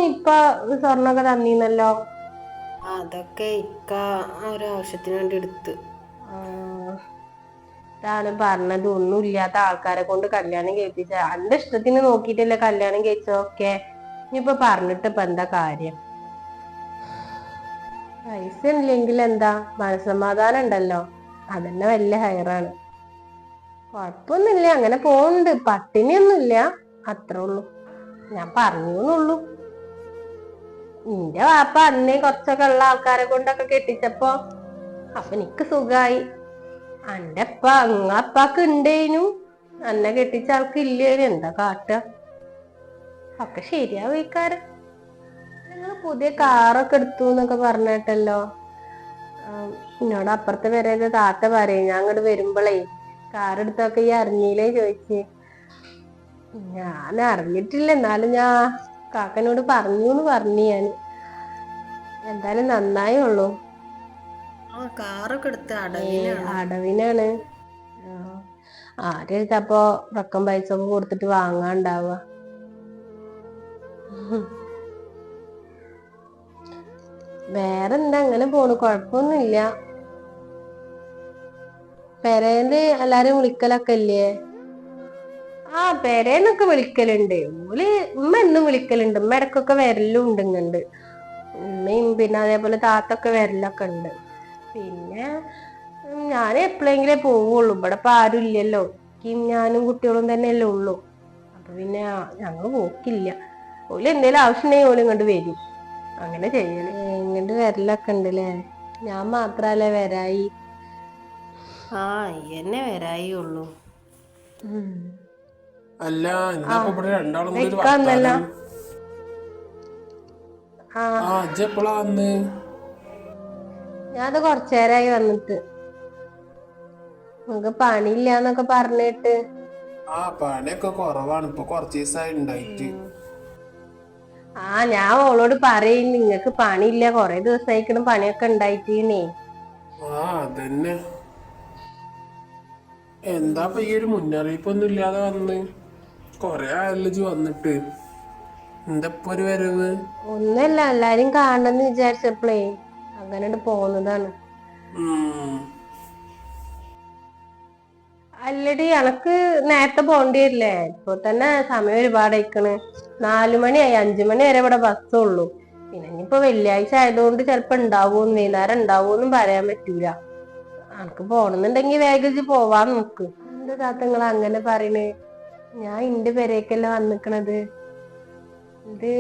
ഇപ്പൊ സ്വർണ്ണൊക്കെ തന്നീന്നല്ലോ. അതൊക്കെ ഇക്ക ഒരാവശ്യത്തിന് വേണ്ടി എടുത്ത്. ഇതാണ് പറഞ്ഞത്, ഒന്നും ഇല്ലാത്ത ആൾക്കാരെ കൊണ്ട് കല്യാണം കഴിപ്പിച്ച. അന്റെ ഇഷ്ടത്തിന് നോക്കിയിട്ടല്ലേ കല്യാണം കഴിച്ചതൊക്കെ. ഇനിയിപ്പൊ പറഞ്ഞിട്ട് ഇപ്പൊ എന്താ കാര്യം? പൈസ ഇല്ലെങ്കിൽ എന്താ, മനസ്സമാധാനം ഉണ്ടല്ലോ, അതന്നെ വലിയ ഹൈറാണ്. കൊഴപ്പൊന്നുമില്ല, അങ്ങനെ പോണ്ട്, പട്ടിണിയൊന്നുമില്ല, അത്രേ ഉള്ളൂ. ഞാൻ പറഞ്ഞുള്ളൂ. നിന്റെ വാപ്പ അന്നേ കുറച്ചൊക്കെ ഉള്ള ആൾക്കാരെ കൊണ്ടൊക്കെ കെട്ടിച്ചപ്പോ അപ്പൊ എനിക്ക് സുഖായി. അന്റെ അപ്പ അപ്പാക്ക് ഉണ്ടേനു, അന്നെ കെട്ടിച്ച ആൾക്ക് ഇല്ലേനു, എന്താ കാട്ട? ഒക്കെ ശരിയാവയ്ക്കാരം. നിങ്ങള് പുതിയ കാറൊക്കെ എടുത്തു എന്നൊക്കെ പറഞ്ഞിട്ടല്ലോ. എന്നോട് അപ്പുറത്തെ വരെ താത്ത പറയും, ഞാൻ അങ്ങോട്ട് വരുമ്പോളേ കാറെടുത്തൊക്കെ ഈ അറിഞ്ഞീലേ ചോദിച്ച്. ഞാൻ അറിഞ്ഞിട്ടില്ല, എന്നാലും ഞാൻ കാക്കനോട് പറഞ്ഞൂന്ന് പറഞ്ഞു. ഞാന് എന്തായാലും നന്നായുള്ളൂ. കാറൊക്കെ എടുത്ത് അടവിനാണ്. അടവിനാണ്. ആരെടുത്തപ്പോ റൊക്കം പൈസ ഒക്കെ കൊടുത്തിട്ട് വാങ്ങാണ്ടാവുക. വേറെന്താ, അങ്ങനെ പോണു, കൊഴപ്പൊന്നുമില്ല. പെരേന്ന് എല്ലാരും വിളിക്കലൊക്കെ ഇല്ലേ? പെരേന്നൊക്കെ വിളിക്കലുണ്ട്. ഉമ്മ എന്നും വിളിക്കലുണ്ട്. ഉമ്മ ഇടക്കൊക്കെ വരലും ഉണ്ട് ഇങ്ങണ്ട്. ഉമ്മയും പിന്നെ അതേപോലെ താത്തൊക്കെ വരലൊക്കെ ഉണ്ട്. പിന്നെ ഞാൻ എപ്പോഴെങ്കിലേ പോവുള്ളൂ. ഇവിടെ ഇപ്പൊ ആരും ഇല്ലല്ലോ, ഞാനും കുട്ടികളും തന്നെയല്ലേ ഉള്ളൂ. അപ്പൊ പിന്നെ ഞങ്ങള് പോക്കില്ല. ഓല് എന്തേലും ആവശ്യമുണ്ടെങ്കിൽ ഓല് ഇങ്ങോട്ട് വരും. അങ്ങനെ ചെയ്യല്. ഇങ്ങോട്ട് വരലൊക്കെ ഉണ്ടല്ലേ. ഞാൻ മാത്രല്ലേ വരായി. ഇയ്യെന്നെ വരായി ഉള്ളൂ. അല്ല, എന്താപ്പൊ ഇവിടെ രണ്ടാളും കൂടി ഒരു ഇക്ക വന്നല്ലോ. വർത്താനം? ഇജ്ജ് എപ്പളാ വന്ന്? ഞാനത് കൊറച്ചേരായി വന്നിട്ട്. നിങ്ങക്ക് പണിയില്ലാന്നൊക്കെ പറഞ്ഞിട്ട്. പണിയൊക്കെ കുറവാണ് ഇപ്പൊ, കുറച്ച് ദിവസമായി ഉണ്ടായിട്ട്. ഞാൻ ഓളോട് പറയും, നിങ്ങക്ക് പണിയില്ല, കൊറേ ദിവസമായിക്കണം പണിയൊക്കെ ഉണ്ടായിട്ടീന്നേ. അതന്നെ. എന്താപ്പൊ ഈ ഒരു മുന്നറിയിപ്പൊന്നും ഇല്ലാതെ വന്ന്? കൊറേ ആയല്ലോ ഇജ്ജ് വന്നിട്ട്. എന്താ ഇപ്പൊ ഒരു വരവ്? ഒന്നല്ല, എല്ലാരും കാണണംന്ന് വിചാരിച്ചപ്പളേ അങ്ങനെണ്ട് പോന്നതാണ്. അല്ലടി, എനക്ക് നേരത്തെ പോണ്ടി വരില്ലേ? ഇപ്പൊ തന്നെ സമയം ഒരുപാടായിക്കണ്. 4 മണിയായി. 5 മണി വരെ ഇവിടെ ബസ്സുള്ളൂ. പിന്നെ ഇനിയിപ്പോ വെള്ളിയാഴ്ച ആയതുകൊണ്ട് ചിലപ്പോ ഉണ്ടാവോന്ന്, വൈകുന്നേരം ഉണ്ടാവോന്നും പറയാൻ പറ്റൂല. അനക്ക് പോണെന്നുണ്ടെങ്കി വേഗം ഇജ്ജ് പോവാൻ നോക്ക്. എന്താ താത്ത ഇങ്ങള് അങ്ങനെ പറയണേ? ഞാൻ ഇന്റെ പെരേക്കല്ലേ വന്നിക്കണത്. ഇത്